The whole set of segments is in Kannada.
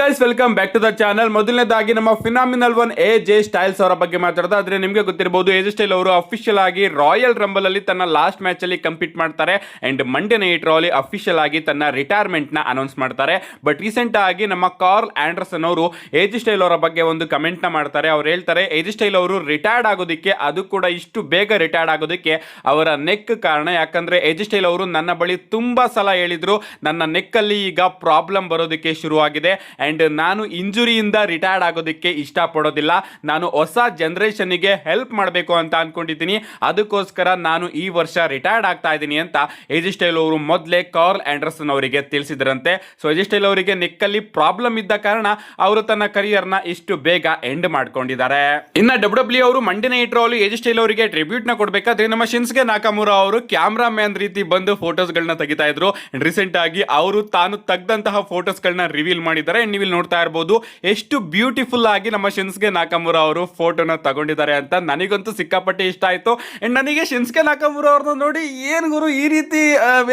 Guys, welcome back to the channel. ಮೊದಲನೇದಾಗಿ ನಮ್ಮ ಫಿನಾಮಿನಲ್ ಒನ್ AJ ಸ್ಟೈಲ್ಸ್ ಅವರ ಬಗ್ಗೆ ಮಾತಾಡೋದಾದ್ರೆ ನಿಮಗೆ ಗೊತ್ತಿರಬಹುದು, AJ ಸ್ಟೈಲ್ ಅವರು ಅಫಿಷಿಯಲ್ ಆಗಿ ರಾಯಲ್ ರಂಬಲ್ ಅಲ್ಲಿ ತನ್ನ ಲಾಸ್ಟ್ ಮ್ಯಾಚ್ ಅಲ್ಲಿ ಕಂಪೀಟ್ ಮಾಡ್ತಾರೆ ಅಂಡ್ ಮಂಡೇ ನೈಟ್ ರಾ ಅಲ್ಲಿ ಅಫಿಷಿಯಲ್ ಆಗಿ ತನ್ನ ರಿಟೈರ್ಮೆಂಟ್ ನ ಅನೌನ್ಸ್ ಮಾಡ್ತಾರೆ. ಬಟ್ ರೀಸೆಂಟ್ ಆಗಿ ನಮ್ಮ ಕಾರ್ಲ್ ಆಂಡರ್ಸನ್ ಅವರು AJ ಸ್ಟೈಲ್ ಅವರ ಬಗ್ಗೆ ಒಂದು ಕಮೆಂಟ್ ನ ಮಾಡ್ತಾರೆ. ಅವ್ರು ಹೇಳ್ತಾರೆ, AJ ಸ್ಟೈಲ್ ಅವರು ರಿಟೈರ್ಡ್ ಆಗೋದಕ್ಕೆ, ಅದು ಕೂಡ ಇಷ್ಟು ಬೇಗ ರಿಟೈರ್ಡ್ ಆಗೋದಕ್ಕೆ ಅವರ ನೆಕ್ ಕಾರಣ. ಯಾಕಂದ್ರೆ AJ ಸ್ಟೈಲ್ ಅವರು ನನ್ನ ಬಳಿ ತುಂಬಾ ಸಲ ಹೇಳಿದ್ರು, ನನ್ನ ನೆಕ್ ಅಲ್ಲಿ ಈಗ ಪ್ರಾಬ್ಲಮ್ ಬರೋದಕ್ಕೆ ಶುರುವಾಗಿದೆ ಅಂಡ್ ನಾನು ಇಂಜುರಿಯಿಂದ ರಿಟೈರ್ಡ್ ಆಗೋದಕ್ಕೆ ಇಷ್ಟಪಡೋದಿಲ್ಲ. ನಾನು ಹೊಸ ಜನರೇಷನ್ಗೆ ಹೆಲ್ಪ್ ಮಾಡಬೇಕು ಅಂತ ಅನ್ಕೊಂಡಿದ್ದೀನಿ. ಅದಕ್ಕೋಸ್ಕರ ನಾನು ಈ ವರ್ಷ ರಿಟೈರ್ಡ್ ಆಗ್ತಾ ಇದ್ದೀನಿ ಅಂತ AJ ಸ್ಟೈಲ್ ಅವರು ಮೊದಲೇ ಕಾರ್ಲ್ ಆಂಡರ್ಸನ್ ಅವರಿಗೆ ತಿಳಿಸಿದ್ರಂತೆ. ಸೊ AJ ಸ್ಟೈಲ್ ಅವರಿಗೆ ನೆಕ್ಕಲ್ಲಿ ಪ್ರಾಬ್ಲಮ್ ಇದ್ದ ಕಾರಣ ಅವರು ತನ್ನ ಕರಿಯರ್ ನ ಇಷ್ಟು ಬೇಗ ಎಂಡ್ ಮಾಡ್ಕೊಂಡಿದ್ದಾರೆ. ಇನ್ನ WWE ಅವರು ಮಂಡೇ ನೈಟ್ ರಾ ಅಲ್ಲಿ AJ ಸ್ಟೈಲ್ ಅವರಿಗೆ ಟ್ರಿಬ್ಯೂಟ್ ನ ಕೊಡಬೇಕಾದ್ರೆ ನಮ್ಮ ಶಿನ್ಸ್ಗೆ ನಾಕಮುರಾ ಅವರು ಕ್ಯಾಮ್ರಾ ಮ್ಯಾನ್ ರೀತಿ ಬಂದು ಫೋಟೋಸ್ ಗಳನ್ನ ತೆಗಿತಾ ಇದ್ರು. ರೀಸೆಂಟ್ ಆಗಿ ಅವರು ತಾನು ತೆಗೆದಂತಹ ಫೋಟೋಸ್ ಗಳನ್ನ ರಿವೀಲ್ ಮಾಡಿದ್ದಾರೆ. ನೀವು ಇಲ್ಲಿ ನೋಡ್ತಾ ಇರಬಹುದು ಎಷ್ಟು ಬ್ಯೂಟಿಫುಲ್ ಆಗಿ ನಮ್ಮ ಶಿನ್ಸ್ಗೆ ನಾಕಮುರಾ ಅವರು ಫೋಟೋನ ತಗೊಂಡಿದ್ದಾರೆ ಅಂತ. ನನಗಂತೂ ಸಿಕ್ಕಾಪಟ್ಟೆ ಇಷ್ಟ ಆಯ್ತು ಅಂಡ್ ನನಗೆ ಶಿನ್ಸ್ಗೆ ನಾಕಮುರಾ ಅವ್ರನ್ನ ನೋಡಿ ಏನ್ ಗುರು ಈ ರೀತಿ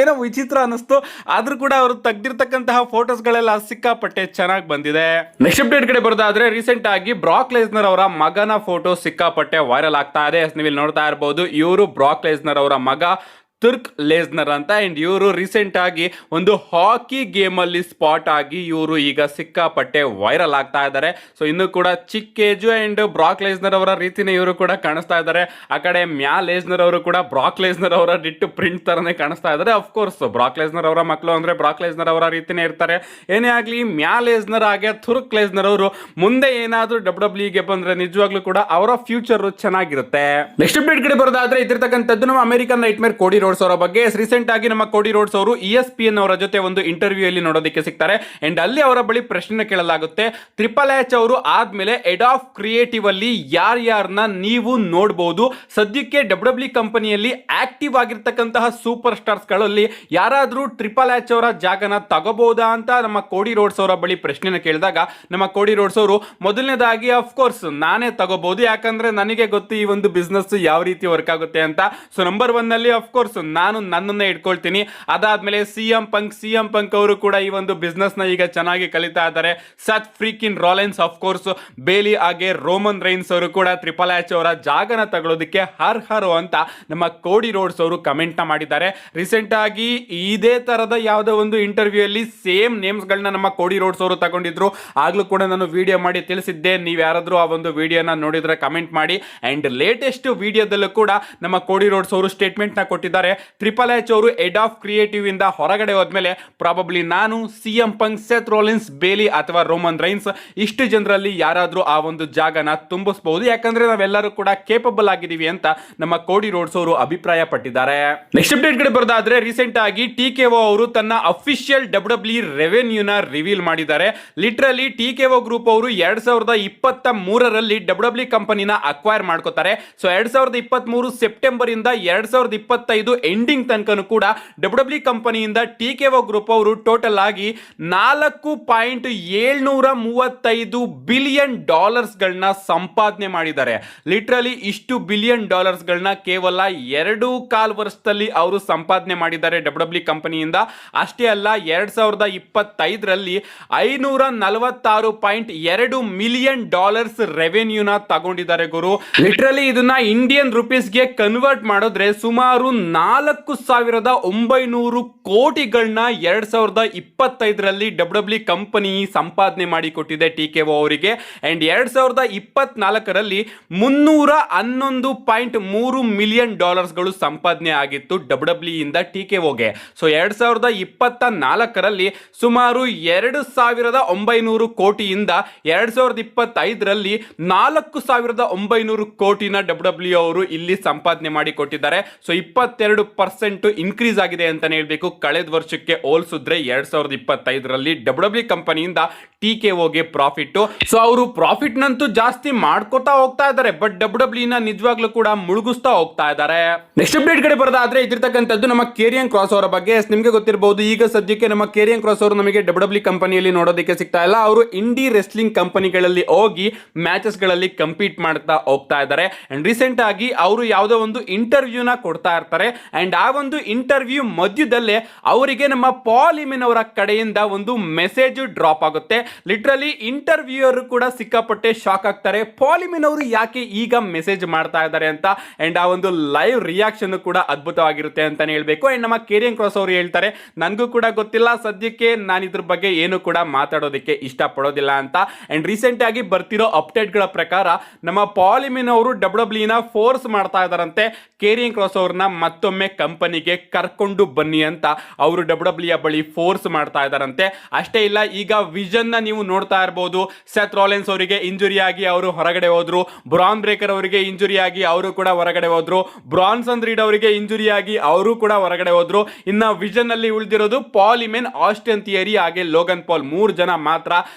ಏನೋ ವಿಚಿತ್ರ ಅನಿಸ್ತು. ಆದ್ರೂ ಕೂಡ ಅವರು ತೆಗ್ದಿರ್ತಕ್ಕಂತಹ ಫೋಟೋಸ್ ಗಳೆಲ್ಲ ಸಿಕ್ಕಾಪಟ್ಟೆ ಚೆನ್ನಾಗಿ ಬಂದಿದೆ. ನೆಕ್ಸ್ಟ್ ಅಪ್ಡೇಟ್ ಕಡೆ ಬರೋದಾದ್ರೆ ರೀಸೆಂಟ್ ಆಗಿ ಬ್ರಾಕ್ ಲೆಸ್ನರ್ ಅವರ ಮಗನ ಫೋಟೋ ಸಿಕ್ಕಾಪಟ್ಟೆ ವೈರಲ್ ಆಗ್ತಾ ಇದೆ. ನೀವು ಇಲ್ಲಿ ನೋಡ್ತಾ ಇರಬಹುದು, ಇವರು ಬ್ರಾಕ್ ಲೆಸ್ನರ್ ಅವರ ಮಗ ತುರ್ಕ್ ಲೇಸ್ನರ್ ಅಂತ. ಅಂಡ್ ಇವರು ರೀಸೆಂಟ್ ಆಗಿ ಒಂದು ಹಾಕಿ ಗೇಮ್ ಅಲ್ಲಿ ಸ್ಪಾಟ್ ಆಗಿ ಇವರು ಈಗ ಸಿಕ್ಕಾಪಟ್ಟೆ ವೈರಲ್ ಆಗ್ತಾ ಇದ್ದಾರೆ. ಸೊ ಇನ್ನು ಕೂಡ ಚಿಕ್ಕ ಏಜು ಅಂಡ್ ಬ್ರಾಕ್ ಲೇಸ್ನರ್ ಅವರ ರೀತಿನೇ ಇವರು ಕೂಡ ಕಾಣಿಸ್ತಾ ಇದ್ದಾರೆ. ಆ ಕಡೆ ಮ್ಯಾ ಲೇಸ್ನರ್ ಅವರು ಕೂಡ ಬ್ರಾಕ್ ಲೇಸ್ನರ್ ಅವರ ಡಿಟ್ಟು ಪ್ರಿಂಟ್ ತರನೇ ಕಾಣಿಸ್ತಾ ಇದ್ದಾರೆ. ಅಫ್ಕೋರ್ಸ್ ಬ್ರಾಕ್ ಲೇಸ್ನರ್ ಅವರ ಮಕ್ಕಳು ಅಂದ್ರೆ ಬ್ರಾಕ್ ಲೇಸ್ನರ್ ಅವರ ರೀತಿನೇ ಇರ್ತಾರೆ. ಏನೇ ಆಗ್ಲಿ, ಮ್ಯಾ ಲೇಸ್ನರ್ ಹಾಗೆ ತುರ್ಕ್ ಲೇಸ್ನರ್ ಅವರು ಮುಂದೆ ಏನಾದ್ರೂ WWE ಗೆ ಬಂದ್ರೆ ನಿಜವಾಗ್ಲೂ ಕೂಡ ಅವರ ಫ್ಯೂಚರ್ ಚೆನ್ನಾಗಿರುತ್ತೆ. ನೆಕ್ಸ್ಟ್ ಅಪ್ಡೇಟ್ ಕಡೆ ಬರೋದಾದ್ರೆ ಇದಿರ್ತಕ್ಕಂಥದ್ದು ನಮ್ಮ ಅಮೆರಿಕನ್ ನೈಟ್ ಮೇರ್ ಕೋಡಿ ರೋಡ್ಸ್ ಅವರ ಬಗ್ಗೆ. ರೀಸೆಂಟ್ ಆಗಿ ನಮ್ಮ ಕೋಡಿ ರೋಡ್ಸ್ ಅವರು ESPN ಅವರ ಜೊತೆ ಒಂದು ಇಂಟರ್ವ್ಯೂ ಅಲ್ಲಿ ನೋಡೋದಕ್ಕೆ ಸಿಗ್ತಾರೆ ಅಂಡ್ ಅಲ್ಲಿ ಅವರ ಬಳಿ ಪ್ರಶ್ನೆ ಕೇಳಲಾಗುತ್ತೆ, ಟ್ರಿಪಲ್ ಎಚ್ ಅವರು ಆದ್ಮೇಲೆ ಹೆಡ್ ಆಫ್ ಕ್ರಿಯೇಟಿವ್ ಅಲ್ಲಿ ಯಾರ್ಯಾರನ್ನ ನೀವು ನೋಡಬಹುದು, ಸದ್ಯಕ್ಕೆ WWE ಕಂಪನಿಯಲ್ಲಿ ಆಕ್ಟಿವ್ ಆಗಿರ್ತಕ್ಕಂತಹ ಸೂಪರ್ ಸ್ಟಾರ್ಸ್ ಗಳಲ್ಲಿ ಯಾರಾದ್ರೂ ಟ್ರಿಪಲ್ ಎಚ್ ಅವರ ಜಾಗನ ತಗೋಬಹುದಾ ಅಂತ ನಮ್ಮ ಕೋಡಿ ರೋಡ್ಸ್ ಅವರ ಬಳಿ ಪ್ರಶ್ನೆನ ಕೇಳಿದಾಗ ನಮ್ಮ ಕೋಡಿ ರೋಡ್ಸ್ ಅವರು ಮೊದಲನೇದಾಗಿ ಅಫ್ಕೋರ್ಸ್ ನಾನೇ ತಗೋಬಹುದು, ಯಾಕಂದ್ರೆ ನನಗೆ ಗೊತ್ತು ಈ ಒಂದು ಬಿಸ್ನೆಸ್ ಯಾವ ರೀತಿ ವರ್ಕ್ ಆಗುತ್ತೆ ಅಂತ. ಸೊ ನಂಬರ್ 1 ನಲ್ಲಿ ಅಫ್ಕೋರ್ಸ್ ನಾನು ನನ್ನನ್ನೇ ಇಟ್ಕೊಳ್ತೀನಿ. ಅದಾದ್ಮೇಲೆ ಸಿಎಂ ಪಂಕ್ ಅವರು ಕೂಡ ಈ ಒಂದು ಬಿಸ್ನೆಸ್ ನ ಈಗ ಚೆನ್ನಾಗಿ ಕಲಿತಾ ಇದ್ದಾರೆ. ಸತ್ ಫ್ರೀಕಿನ್ ರಾಲೆನ್ಸ್, ಅಫ್ಕೋರ್ಸ್ ಬೇಲಿ ಹಾಗೆ ರೋಮನ್ ರೈನ್ಸ್ ಅವರು ಕೂಡ ಟ್ರಿಪಲ್ ಎಚ್ ಅವರ ಜಾಗನ ತಗೊಳ್ಳೋದಕ್ಕೆ ಹರ್ಹರು ಅಂತ ನಮ್ಮ ಕೋಡಿ ರೋಡ್ಸ್ ಅವರು ಕಮೆಂಟ್ ನ ಮಾಡಿದ್ದಾರೆ. ರೀಸೆಂಟ್ ಆಗಿ ಇದೇ ತರದ ಯಾವುದೋ ಒಂದು ಇಂಟರ್ವ್ಯೂ ಅಲ್ಲಿ ಸೇಮ್ ನೇಮ್ಸ್ ಗಳನ್ನ ನಮ್ಮ ಕೋಡಿ ರೋಡ್ಸ್ ಅವರು ತಗೊಂಡಿದ್ರು. ಆಗ್ಲೂ ಕೂಡ ನಾನು ವಿಡಿಯೋ ಮಾಡಿ ತಿಳಿಸಿದ್ದೆ. ನೀವು ಯಾರಾದ್ರೂ ಆ ಒಂದು ವಿಡಿಯೋನ ನೋಡಿದ್ರೆ ಕಮೆಂಟ್ ಮಾಡಿ. ಅಂಡ್ ಲೇಟೆಸ್ಟ್ ವಿಡಿಯೋದಲ್ಲೂ ಕೂಡ ನಮ್ಮ ಕೋಡಿ ರೋಡ್ಸ್ ಅವರು ಸ್ಟೇಟ್ಮೆಂಟ್ ನ ಕೊಟ್ಟಿದ್ದಾರೆ, ಟ್ರಿಪಲ್ ಎಚ್ ಅವರು ಹೆಡ್ ಆಫ್ ಕ್ರಿಯೇಟಿವ್ ಇಂದ ಹೊರಗಡೆ ಹೋದ್ಮೇಲೆ ಪ್ರಾಬಬ್ಲಿ ನಾನು, ಸಿಎಂ ಪಂಕ್, ಸೆತ್ ರೋಲಿನ್ಸ್, ಬೇಲಿ ಅಥವಾ ರೋಮನ್ ರೈನ್ಸ್ ಇಷ್ಟು ಜನರಲ್ಲಿ ಯಾರಾದ್ರೂ ಆ ಒಂದು ಜಾಗನ ತುಂಬಿಸಬಹುದು, ಯಾಕಂದ್ರೆ ನಾವೆಲ್ಲರೂ ಕೂಡ ಕೇಪಬಲ್ ಆಗಿದೀವಿ ಅಂತ ನಮ್ಮ ಕೋಡಿ ರೋಡ್ಸ್ ಅವರು ಅಭಿಪ್ರಾಯ ಪಟ್ಟಿದ್ದಾರೆ. ನೆಕ್ಸ್ಟ್ ಅಪ್ಡೇಟ್ ಕಡೆ ಬರೋದಾದ್ರೆ ರೀಸೆಂಟ್ ಆಗಿ TKO ಅವರು ತನ್ನ ಅಫಿಷಿಯಲ್ WWE ರೆವೆನ್ಯೂನ ರಿವೀಲ್ ಮಾಡಿದ್ದಾರೆ. ಲಿಟರಲಿ TKO ಗ್ರೂಪ್ ಅವರು 2023ರಲ್ಲಿ WWE ಕಂಪನಿನ ಅಕ್ವೈರ್ ಮಾಡ್ಕೋತಾರೆ. ಸೊ 2023 ಸೆಪ್ಟೆಂಬರ್ ಇಂದ 2025 ಎಂಡಿಂಗ್ ತನಕನೂ ಕೂಡ WWE ಕಂಪನಿಯಿಂದ TKO ಗ್ರೂಪ್ ಅವರು ಟೋಟಲ್ ಆಗಿ $4.735 ಬಿಲಿಯನ್ ಗಳನ್ನ ಸಂಪಾದನೆ ಮಾಡಿದ್ದಾರೆ. ಲಿಟರಲಿ ಇಷ್ಟು ಬಿಲಿಯನ್ ಡಾಲರ್ಸ್ಗಳನ್ನ ಕೇವಲ 2.25 ವರ್ಷದಲ್ಲಿ ಅವರು ಸಂಪಾದನೆ ಮಾಡಿದ್ದಾರೆ WWE ಕಂಪನಿಯಿಂದ. ಅಷ್ಟೇ ಅಲ್ಲ, 2025ರಲ್ಲಿ $546.2 ಮಿಲಿಯನ್ ರೆವೆನ್ಯೂನ ತಗೊಂಡಿದ್ದಾರೆ ಗುರು. ಲಿಟರಲಿ ಇದನ್ನ ಇಂಡಿಯನ್ ರುಪೀಸ್ಗೆ ಕನ್ವರ್ಟ್ ಮಾಡಿದ್ರೆ ಸುಮಾರು 4,900 ಕೋಟಿಗಳನ್ನ 2025ರಲ್ಲಿ WWE ಕಂಪನಿ ಸಂಪಾದನೆ ಮಾಡಿಕೊಟ್ಟಿದೆ TKO ಅವರಿಗೆ. ಅಂಡ್ 2024ರಲ್ಲಿ $311.3 ಮಿಲಿಯನ್ ಗಳು ಸಂಪಾದನೆ ಆಗಿತ್ತು WWE ಇಂದ TKOಗೆ. ಸೊ 2024ರಲ್ಲಿ ಸುಮಾರು 2,900 ಕೋಟಿಯಿಂದ 2025ರಲ್ಲಿ 4,900 ಕೋಟಿನ WWE ಅವರು ಇಲ್ಲಿ ಸಂಪಾದನೆ ಮಾಡಿ ಕೊಟ್ಟಿದ್ದಾರೆ. ಸೊ 22% ಇನ್ಕ್ರೀಸ್ ಆಗಿದೆ ಅಂತಾನೆ ಹೇಳ್ಬೇಕು ಕಳೆದ ವರ್ಷಕ್ಕೆ ಹೋಲಿಸಿದ್ರೆ. 2025ರಲ್ಲಿ WWE ಕಂಪನಿಯಿಂದ TKOಗೆ ಪ್ರಾಫಿಟ್. ಸೊ ಅವರು ಪ್ರಾಫಿಟ್ ನಂತೂ ಜಾಸ್ತಿ ಮಾಡ್ಕೋತಾ ಹೋಗ್ತಾ ಇದ್ದಾರೆ, ಬಟ್ WWE ನ ನಿಜವಾಗ್ಲೂ ಕೂಡ ಮುಳುಗಿಸ್ತಾ ಹೋಗ್ತಾ ಇದ್ದಾರೆ. ನೆಕ್ಸ್ಟ್ ಅಪ್ಡೇಟ್ ಕಡೆ ಬರೋದಾದ್ರೆ ಇದಿರ್ತಕ್ಕಂಥದ್ದು ನಮ್ಮ ಕೇರಿಯನ್ ಕ್ರಾಸ್ ಅವರ ಬಗ್ಗೆ. ನಿಮ್ಗೆ ಗೊತ್ತಿರಬಹುದು, ಈಗ ಸದ್ಯಕ್ಕೆ ನಮ್ಮ ಕೇರಿಯನ್ ಕ್ರಾಸ್ ಅವರು ನಮಗೆ WWE ಕಂಪನಿಯಲ್ಲಿ ನೋಡೋದಕ್ಕೆ ಸಿಗ್ತಾ ಇಲ್ಲ. ಅವರು ಇಂಡಿ ರೆಸ್ಲಿಂಗ್ ಕಂಪನಿಗಳಲ್ಲಿ ಹೋಗಿ ಮ್ಯಾಚಸ್ ಗಳಲ್ಲಿ ಕಂಪೀಟ್ ಮಾಡ್ತಾ ಹೋಗ್ತಾ ಇದ್ದಾರೆ. ಅಂಡ್ ರೀಸೆಂಟ್ ಆಗಿ ಅವರು ಯಾವುದೋ ಒಂದು ಇಂಟರ್ವ್ಯೂನ ಕೊಡ್ತಾ ಇರ್ತಾರೆ. ಅಂಡ್ ಆ ಒಂದು ಇಂಟರ್ವ್ಯೂ ಮಧ್ಯದಲ್ಲೇ ಅವರಿಗೆ ನಮ್ಮ ಪಾಲ್ ಹಿಮೆನ್ ಅವರ ಕಡೆಯಿಂದ ಒಂದು ಮೆಸೇಜ್ ಡ್ರಾಪ್ ಆಗುತ್ತೆ. ಲಿಟ್ರಲಿ ಇಂಟರ್ವ್ಯೂಯರ್ ಕೂಡ ಸಿಕ್ಕಾಪಟ್ಟೆ ಶಾಕ್ ಆಗ್ತಾರೆ, ಪಾಲಿಮಿನ್ ಅವರು ಯಾಕೆ ಈಗ ಮೆಸೇಜ್ ಮಾಡ್ತಾ ಇದ್ದಾರೆ ಅಂತ. ಅಂಡ್ ಆ ಒಂದು ಲೈವ್ ರಿಯಾಕ್ಷನ್ ಕೂಡ ಅದ್ಭುತವಾಗಿರುತ್ತೆ ಅಂತಾನೆ ಹೇಳ್ಬೇಕು. ಅಂಡ್ ನಮ್ಮ ಕೇರಿಯನ್ ಕ್ರಾಸ್ ಅವರು ಹೇಳ್ತಾರೆ, ನನಗೂ ಕೂಡ ಗೊತ್ತಿಲ್ಲ ಸದ್ಯಕ್ಕೆ, ನಾನು ಇದ್ರ ಬಗ್ಗೆ ಏನು ಕೂಡ ಮಾತಾಡೋದಕ್ಕೆ ಇಷ್ಟಪಡೋದಿಲ್ಲ ಅಂತ. ಅಂಡ್ ರೀಸೆಂಟ್ ಆಗಿ ಬರ್ತಿರೋ ಅಪ್ಡೇಟ್ ಗಳ ಪ್ರಕಾರ ನಮ್ಮ ಪಾಲಿಮಿನ್ ಅವರು ಡಬ್ಲ್ಯೂ ನ ಫೋರ್ಸ್ ಮಾಡ್ತಾ ಇದಾರಂತೆ, ಕೇರಿಯನ್ ಕ್ರಾಸ್ ಅವ್ರನ್ನ ಮತ್ತೊಮ್ಮೆ ಕಂಪನಿಗೆ ಕರ್ಕೊಂಡು ಬನ್ನಿ ಅಂತ ಅವರು ಡಬ್ಲ್ಯೂ ಬಳಿ ಫೋರ್ಸ್ ಮಾಡ್ತಾ ಇದಾರಂತೆ. ಅಷ್ಟೇ ಇಲ್ಲ, ಈಗ ವಿಷನ್ ನ ನೀವು ನೋಡ್ತಾ ಇರಬಹುದು, ಸೆತ್ ರಾಲೆನ್ಸ್ ಅವರಿಗೆ ಇಂಜುರಿ ಆಗಿ ಅವರು ಹೊರಗಡೆ ಹೋದ್ರು, ಬ್ರಾನ್ ಬ್ರೇಕರ್ ಅವರಿಗೆ ಇಂಜುರಿ ಆಗಿ ಅವರು ಕೂಡ ಹೊರಗಡೆ ಹೋದ್ರು, ಬ್ರಾನ್ಸನ್ ರೀಡ್ ಅವರಿಗೆ ಇಂಜುರಿ ಆಗಿ ಅವರು ಕೂಡ ಹೊರಗಡೆ ಹೋದ್ರು. ಇನ್ನ ವಿಷನ್ ಅಲ್ಲಿ ಉಳಿದಿರೋದು ಪಾಲಿಮೆನ್, ಆಸ್ಟಿನ್ ಥಿಯರಿ ಹಾಗೆ ಲೋಗನ್ ಪಾಲ್, 3 ಜನ ಮಾತ್ರ.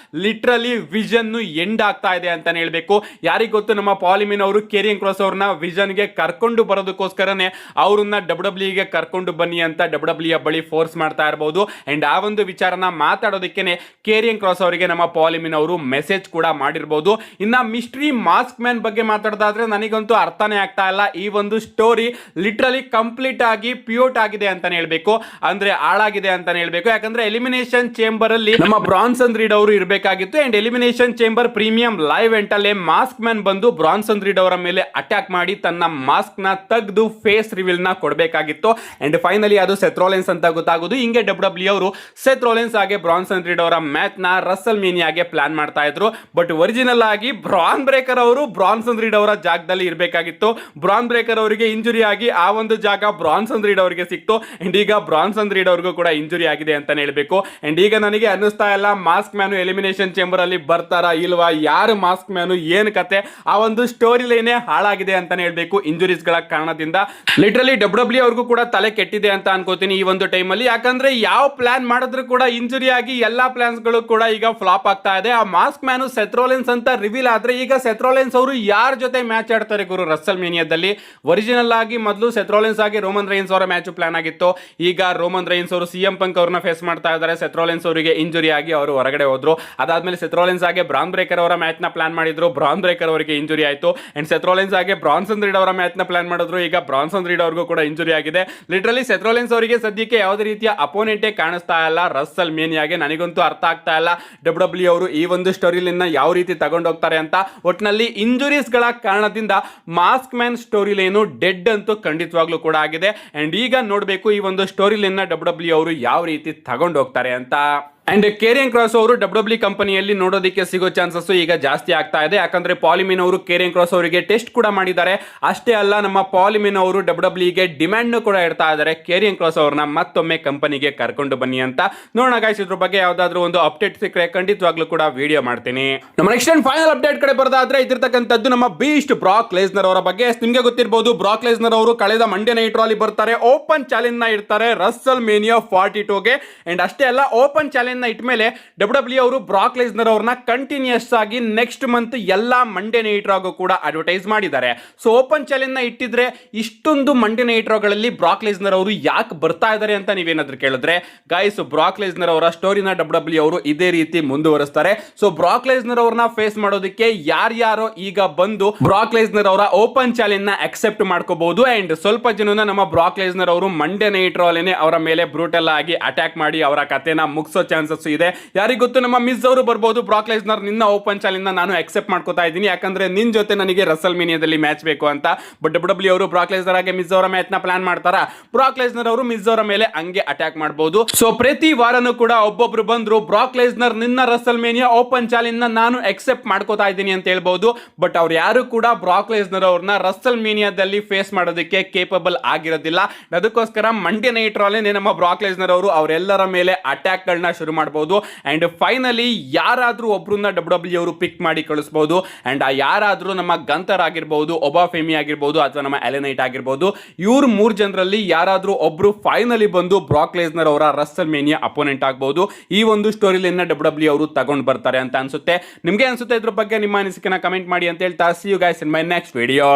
ಲಿಟ್ರಲಿ ವಿಷನ್ ಎಂಡ್ ಆಗ್ತಾ ಇದೆ ಅಂತಾನೆ ಹೇಳ್ಬೇಕು. ಯಾರಿಗ ಗೊತ್ತು, ನಮ್ಮ ಪಾಲಿಮೆನ್ ಅವರು ಕೇರಿಯನ್ ಕ್ರಾಸ್ ಅವ್ರನ್ನ ವಿಷನ್ ಗೆ ಕರ್ಕೊಂಡು ಬರೋದಕ್ಕೋಸ್ಕರನೇ ಅವ್ರನ್ನ ಡಬ್ಲ್ಯೂ ಗೆ ಕರ್ಕೊಂಡು ಬನ್ನಿ ಅಂತ ಡಬ್ಲ್ಯೂ ಬಳಿ ಫೋರ್ಸ್ ಮಾಡ್ತಾ ಇರಬಹುದು. ಅಂಡ್ ಆ ಒಂದು ವಿಚಾರನ ಮಾತಾಡೋದಕ್ಕೆ ಕೇರಿಯನ್ ಕ್ರಾಸ್ ಅವರಿಗೆ ನಮ್ಮ ಪಾಲಿಮೆನ್ ಅವರು ಮೆಸೇಜ್ ಕೂಡ ಮಾಡಿರಬಹುದು. ಇನ್ನ ಮಿಸ್ಟ್ರಿ ಮಾಸ್ಕ್ ಮ್ಯಾನ್ ಬಗ್ಗೆ ಮಾತಾಡೋದಾದ್ರೆ ನನಗಂತೂ ಅರ್ಥನೇ ಆಗ್ತಾ ಇಲ್ಲ. ಈ ಒಂದು ಸ್ಟೋರಿ ಲಿಟ್ರಲಿ ಕಂಪ್ಲೀಟ್ ಆಗಿ ಪ್ಯೂಟ್ ಆಗಿದೆ ಅಂತಾನೆ ಹೇಳ್ಬೇಕು, ಅಂದ್ರೆ ಹಾಳಾಗಿದೆ ಅಂತಾನೆ ಹೇಳ್ಬೇಕು. ಯಾಕಂದ್ರೆ ಎಲಿಮಿನೇಷನ್ ಚೇಂಬರ್ ಅಲ್ಲಿ ನಮ್ಮ ಬ್ರಾನ್ಸನ್ ರೀಡ್ ಅವರು ಇರಬೇಕಾಗಿತ್ತು. And elimination chamber premium live ಎಂಟ್ ಅಲ್ಲಿ ಮಾಸ್ಕ್ ಮ್ಯಾನ್ ಬಂದು ಬ್ರಾನ್ಸನ್ ರೀಡ್ ಅವರ ಮೇಲೆ ಅಟ್ಯಾಕ್ ಮಾಡಿ ತನ್ನ ಮಾಸ್ಕ್ ನ ತೆಗೆದು ಫೇಸ್ ರಿವೀಲ್ ನ ಕೊಡಬೇಕಾಗಿತ್ತು. ಅಂಡ್ ಫೈನಲಿ ಅದು ಸೆತ್ ರಾಲೆನ್ಸ್ ಅಂತ ಗೊತ್ತಾಗೋದು. ಹಿಂಗೆ ಡಬ್ಲ್ಯೂ ಅವರು ಸೆತ್ ರಾಲೆನ್ಸ್ ಹಾಗೆ ಬ್ರಾನ್ಸನ್ ರೀಡ್ ಅವರ ಮ್ಯಾಚ್ ನ ರಸಲ್ ಮೇನಿಯಾಗೆ ಪ್ಲಾನ್ ಮಾಡ್ತಾ ಇದ್ರು. ಬಟ್ ಒರಿಜಿನಲ್ ಆಗಿ ಬ್ರಾನ್ ಬ್ರೇಕರ್ ಅವರು ಬ್ರಾನ್ಸನ್ ರೀಡ್ ಅವರ ಜಾಗದಲ್ಲಿ ಇರಬೇಕಾಗಿತ್ತು. ಬ್ರಾನ್ ಬ್ರೇಕರ್ ಅವರಿಗೆ ಇಂಜುರಿ ಆಗಿ ಆ ಒಂದು ಜಾಗ ಬ್ರಾನ್ಸನ್ ರೀಡ್ ಅವರಿಗೆ ಸಿಕ್ತು. ಅಂಡ್ ಈಗ ಬ್ರಾನ್ಸನ್ ರೀಡ್ ಅವ್ರಿಗೂ ಕೂಡ ಇಂಜುರಿ ಆಗಿದೆ ಅಂತಾನೆ ಹೇಳ್ಬೇಕು. ಅಂಡ್ ಈಗ ನನಗೆ ಅನ್ನಿಸ್ತಾ ಇಲ್ಲ ಮಾಸ್ಕ್ ಮ್ಯಾನು ಎಲಿಮಿನೇಷನ್ ಚೇಂಬರ್ ಅಲ್ಲಿ ಬರ್ತಾರಾ ಇಲ್ವಾ, ಯಾರು ಮಾಸ್ಕ್ ಮ್ಯಾನು, ಏನ್ ಕತೆ, ಆ ಒಂದು ಸ್ಟೋರಿ ಲೈನೇ ಹಾಳಾಗಿದೆ ಅಂತಾನೆ ಹೇಳ್ಬೇಕು ಇಂಜುರೀಸ್ ಗಳ ಕಾರಣದಿಂದ. ಲಿಟ್ರಲಿ ಡಬ್ಲ್ಯೂ ಅವ್ರಿಗೂ ಕೂಡ ತಲೆ ಕೆಟ್ಟಿದೆ ಅಂತ ಅನ್ಕೋತೀನಿ ಈ ಒಂದು ಟೈಮ್ ಅಲ್ಲಿ. ಯಾಕಂದ್ರೆ ಯಾವ ಪ್ಲಾನ್ ಮಾಡಿದ್ರು ಕೂಡ ಇಂಜುರಿ ಆಗಿ ಎಲ್ಲಾ ಪ್ಲಾನ್ಸ್ ಗಳು ಕೂಡ ಈಗ ಫ್ಲಾಪ್ ಆಗ್ತಾ ಇದೆ. ಆ ಮಾಸ್ಕ್ ಮ್ಯಾನು ಸೆತ್ ರಾಲೆನ್ಸ್ ಅಂತ ರಿವೀಲ್ ಆದ್ರೆ ಈಗ ಸೆತ್ ರಾಲೆನ್ಸ್ ಅವರು ಯಾರ ಜೊತೆ ಮ್ಯಾಚ್ ಆಡ್ತಾರೆ ಗುರು ರಸಲ್ ಮೇನಿಯಾದಲ್ಲಿ? ಒರಿಜಿನಲ್ ಆಗಿ ಮೊದಲು ಸೆತ್ ರಾಲೆನ್ಸ್ ಆಗಿ ರೋಮನ್ ರೈನ್ಸ್ ಅವರ ಮ್ಯಾಚ್ ಪ್ಲಾನ್ ಆಗಿತ್ತು. ಈಗ ರೋಮನ್ ರೈನ್ಸ್ ಅವರು ಸಿಎಂ ಪಂಕ್ ಅವ್ರನ್ನ ಫೇಸ್ ಮಾಡ್ತಾ ಇದ್ದಾರೆ. ಸೆತ್ ರಾಲೆನ್ಸ್ ಅವರಿಗೆ ಇಂಜುರಿ ಆಗಿ ಅವರು ಹೊರಗಡೆ ಹೋದ್ರು. ಅದಾದ್ಮೇಲೆ ಸೆತ್ ರಾಲೆನ್ಸ್ ಆಗಿ ಬ್ರಾನ್ ಬ್ರೇಕರ್ ಅವರ ಮ್ಯಾಚ್ ನ ಪ್ಲಾನ್ ಮಾಡಿದ್ರು, ಬ್ರಾನ್ ಬ್ರೇಕರ್ ಅವರಿಗೆ ಇಂಜುರಿ ಆಯ್ತು. ಅಂಡ್ ಸೆತ್ ರಾಲೆನ್ಸ್ ಆಗಿ ಬ್ರಾನ್ಸನ್ ರೀಡ್ ಅವರ ಮ್ಯಾಚ್ ನ ಪ್ಲಾನ್ ಮಾಡಿದ್ರು, ಈಗ ಬ್ರಾನ್ಸನ್ ರೀಡ್ ಅವ್ರಿಗೂ ಕೂಡ ಇಂಜುರಿ ಆಗಿದೆ. ಲಿಟ್ರಲಿ ಸೆತ್ ರಾಲೆನ್ಸ್ ಅವರಿಗೆ ಸದ್ಯಕ್ಕೆ ಯಾವುದೇ ರೀತಿಯ ಅಪೋನೆಂಟೇ ಕಾಣಿಸ್ತಾ ಇಲ್ಲ ರಸಲ್ ಮೇನಿಯಾಗೆ. ನನಗಂತೂ ಅರ್ಥ ಆಗ್ತಾ ಇಲ್ಲ ಡಬ್ಲ್ಯೂ ಅವರು ಈ ಒಂದು ಸ್ಟೋರಿಲಿನ ಯಾವ ರೀತಿ ತಗೊಂಡು ಹೋಗ್ತಾರೆ ಅಂತ. ಒಟ್ಟಿನಲ್ಲಿ ಇಂಜುರೀಸ್ ಗಳ ಕಾರಣದಿಂದ mask man story line dead ಅಂತೂ ಖಂಡಿತವಾಗ್ಲೂ ಕೂಡ ಆಗಿದೆ. ಅಂಡ್ ಈಗ ನೋಡಬೇಕು ಈ ಒಂದು ಸ್ಟೋರಿ ಲೈನ್ ಡಬ್ಲ್ಯೂ ಅವರು ಯಾವ ರೀತಿ ತಗೊಂಡು ಹೋಗ್ತಾರೆ ಅಂತ. ಅಂಡ್ ಕೇರಿಯನ್ ಕ್ರಾಸ್ ಅವರು ಡಬ್ಲ್ಯೂ ಕಂಪನಿಯಲ್ಲಿ ನೋಡೋದಕ್ಕೆ ಸಿಗೋ ಚಾನ್ಸಸ್ ಈಗ ಜಾಸ್ತಿ ಆಗ್ತಾ ಇದೆ. ಯಾಕಂದ್ರೆ ಪಾಲಿಮಿನ್ ಅವರು ಕೇರಿಯನ್ ಕ್ರಾಸ್ ಅವರಿಗೆ ಟೆಸ್ಟ್ ಕೂಡ ಮಾಡಿದ್ದಾರೆ. ಅಷ್ಟೇ ಅಲ್ಲ, ನಮ್ಮ ಪಾಲಿಮಿನ್ ಅವರು ಡಬ್ಲ್ಯೂಗೆ ಡಿಮ್ಯಾಂಡ್ ಕೂಡ ಇಡ್ತಾ ಇದ್ದಾರೆ, ಕೇರಿಯನ್ ಕ್ರಾಸ್ ಅವ್ರನ್ನ ಮತ್ತೊಮ್ಮೆ ಕಂಪನಿಗೆ ಕರ್ಕೊಂಡು ಬನ್ನಿ ಅಂತ. ನೋಡೋಣ ಗೈಸ್, ಇದ್ರ ಬಗ್ಗೆ ಯಾವ್ದಾದ್ರು ಒಂದು ಅಪ್ಡೇಟ್ ಸಿಕ್ಕರೆ ಖಂಡಿತವಾಗ್ಲೂ ಕೂಡ ವಿಡಿಯೋ ಮಾಡ್ತೀನಿ. ನಮ್ಮ ನೆಕ್ಸ್ಟ್ ಅಂಡ್ ಫೈನಲ್ ಅಪ್ಡೇಟ್ ಕಡೆ ಬರೋದಾದ್ರೆ ಇದಿರ್ತಕ್ಕಂಥದ್ದು ನಮ್ಮ ಬೀಸ್ಟ್ ಬ್ರಾಕ್ ಲೆಸ್ನರ್ ಅವರ ಬಗ್ಗೆ. ನಿಮ್ಗೆ ಗೊತ್ತಿರಬಹುದು, ಬ್ರಾಕ್ ಲೆಸ್ನರ್ ಅವರು ಕಳೆದ ಮಂಡೇ ನೈಟ್ ರಾಲಿ ಬರ್ತಾರೆ, ಓಪನ್ ಚಾಲೆಂಜ್ ನ ಇಡ್ತಾರೆ ರಸಲ್ ಮೇನಿಯಾ 42ಗೆ. ಅಂಡ್ ಅಷ್ಟೇ ಅಲ್ಲ, ಓಪನ್ ಚಾಲೆಂಜ್ ಇಟ್ ಮೇಲೆ ಡಬ್ಲ್ಯೂ ಅವರು ಬ್ರಾಕ್ ಲೆಸ್ನರ್ ಅವ್ರನ್ನ ಕಂಟಿನ್ಯೂಸ್ ಆಗಿ ನೆಕ್ಸ್ಟ್ ಮಂತ್ ಎಲ್ಲಾ ಮಂಡೇ ನೈಟ್ ರಾಗೂ ಕೂಡ ಅಡ್ವರ್ಟೈಸ್ ಮಾಡಿದ್ದಾರೆ. ಸೊ ಓಪನ್ ಚಾಲೆಂಜ್ ನ ಇಟ್ಟಿದ್ರೆ ಇಷ್ಟೊಂದು ಮಂಡೇ ನೈಟ್ ರಾಗಳಲ್ಲಿ ಬ್ರಾಕ್ ಲೆಸ್ನರ್ ಅವರು ಯಾಕೆ ಬರ್ತಾ ಇದ್ದಾರೆ ಅಂತ ನೀವೇನಾದ್ರೂ ಕೇಳಿದ್ರೆ ಗೈಸ್, ಬ್ರಾಕ್ ಲೆಸ್ನರ್ ಅವರ ಸ್ಟೋರಿನ ಡಬ್ಲ್ಯೂ ಅವರು ಇದೇ ರೀತಿ ಮುಂದುವರಿಸ್ತಾರೆ. ಸೊ ಬ್ರಾಕ್ ಲೆಸ್ನರ್ ಅವ್ರನ್ನ ಫೇಸ್ ಮಾಡೋದಕ್ಕೆ ಯಾರ್ಯಾರೋ ಈಗ ಬಂದು ಬ್ರಾಕ್ ಲೆಸ್ನರ್ ಅವರ ಓಪನ್ ಚಾಲೆಂಜ್ ನ ಅಕ್ಸೆಪ್ಟ್ ಮಾಡ್ಕೋಬಹುದು. ಅಂಡ್ ಸ್ವಲ್ಪ ಜನನ ನಮ್ಮ ಬ್ರಾಕ್ ಲೆಸ್ನರ್ ಅವರು ಮಂಡೇ ನೈಟ್ ರಾಲೇನೆ ಅವರ ಮೇಲೆ ಬ್ರೂಟಲ್ ಆಗಿ ಅಟ್ಯಾಕ್ ಮಾಡಿ ಅವರ ಕಥೆನ ಮುಗಿಸೋ ಚಾನ್ಸಸ್ ಇದೆ. ಯಾರಿಗ ಗೊತ್ತು, ನಮ್ಮ ಮಿಸ್ ಅವರು ಬರ್ಬೋದು, ಬ್ರಾಕ್ ಲೆಸ್ನರ್ ನಿನ್ನ ಓಪನ್ ಚಾಲೆಂಜ್ ನಾನು ಅಕ್ಸೆಪ್ಟ್ ಮಾಡ್ಕೋತಾ ಇದ್ದೀನಿ, ಯಾಕಂದ್ರೆ ನಿನ್ ಜೊತೆ ನನಗೆ ರಸಲ್ ಮೇನಿಯಾದಲ್ಲಿ ಮ್ಯಾಚ್ ಬೇಕು ಅಂತ. ಬಟ್ ಡಬ್ಲ್ಯೂ ಅವರು ಬ್ರಾಕ್ ಲೆಸ್ನರ್ ಆಗಿ ಮಿಸ್ ಅವರ ಮ್ಯಾಚ್ ನ ಪ್ಲಾನ್ ಮಾಡ್ತಾರ, ಬ್ರಾಕ್ ಲೆಸ್ನರ್ ಅವರು ಮಿಸ್ ಅವರ ಮೇಲೆ ಹಂಗೆ ಅಟ್ಯಾಕ್ ಮಾಡಬಹುದು. ಸೊ ಪ್ರತಿ ವಾರನೂ ಕೂಡ ಒಬ್ಬೊಬ್ರು ಬಂದ್ರು ಬ್ರಾಕ್ ಲೆಸ್ನರ್ ನಿನ್ನ ರಸಲ್ ಮೇನಿಯಾ ಓಪನ್ ಚಾಲೆಂಜ್ ನಾನು ಅಕ್ಸೆಪ್ಟ್ ಮಾಡ್ಕೋತಾ ಇದ್ದೀನಿ ಅಂತ ಹೇಳ್ಬಹುದು. ಬಟ್ ಅವ್ರು ಯಾರು ಕೂಡ ಬ್ರಾಕ್ ಲೆಸ್ನರ್ ಅವ್ರನ್ನ ರಸಲ್ ಮೇನಿಯಾದಲ್ಲಿ ಫೇಸ್ ಮಾಡೋದಕ್ಕೆ ಕೇಪಬಲ್ ಆಗಿರೋದಿಲ್ಲ. ಅದಕ್ಕೋಸ್ಕರ ಮಂಡೇ ನೈಟ್ ರಾಲೇನೆ ನಮ್ಮ ಬ್ರಾಕ್ ಲೆಸ್ನರ್ ಅವರು ಅವರೆಲ್ಲರ ಮೇಲೆ ಅಟ್ಯಾಕ್ ಗಳನ್ನ ಶುರು ಮಾಡಬಹುದು. ಅಂಡ್ ಫೈನಲಿ ಯಾರಾದ್ರೂ ಒಬ್ರನ್ನ ಡಬ್ಲ್ಯೂ ಅವರು ಪಿಕ್ ಮಾಡಿ ಕಳಿಸಬಹುದು. ಅಂಡ್ ಆ ಯಾರಾದ್ರೂ ನಮ್ಮ ಗಂತರ್ ಆಗಿರಬಹುದು, ಒಬಾ ಫೆಮಿ ಆಗಿರಬಹುದು, ಅಥವಾ ನಮ್ಮ ಎಲೆನೈಟ್ ಆಗಿರಬಹುದು, ಇವ್ರು 3 ಜನರಲ್ಲಿ ಯಾರಾದ್ರೂ ಒಬ್ರು ಫೈನಲಿ ಬಂದು ಬ್ರಾಕ್ ಲೆಸ್ನರ್ ಅವರ ರಸಲ್ ಮೇನಿಯಾ ಅಪೋನೆಂಟ್ ಆಗಬಹುದು. ಈ ಒಂದು ಸ್ಟೋರಿ ಲೈನ್ ಡಬ್ಲ್ಯೂ ಅವರು ತಗೊಂಡು ಬರ್ತಾರೆ ಅಂತ ಅನ್ಸುತ್ತೆ. ನಿಮ್ಗೆ ಅನ್ಸುತ್ತೆ ಇದ್ರ ಬಗ್ಗೆ ನಿಮ್ಮ ಅನಿಸಿಕೆನ ಕಮೆಂಟ್ ಮಾಡಿ ಅಂತ ಹೇಳ್ತಾ, see you guys in my next video.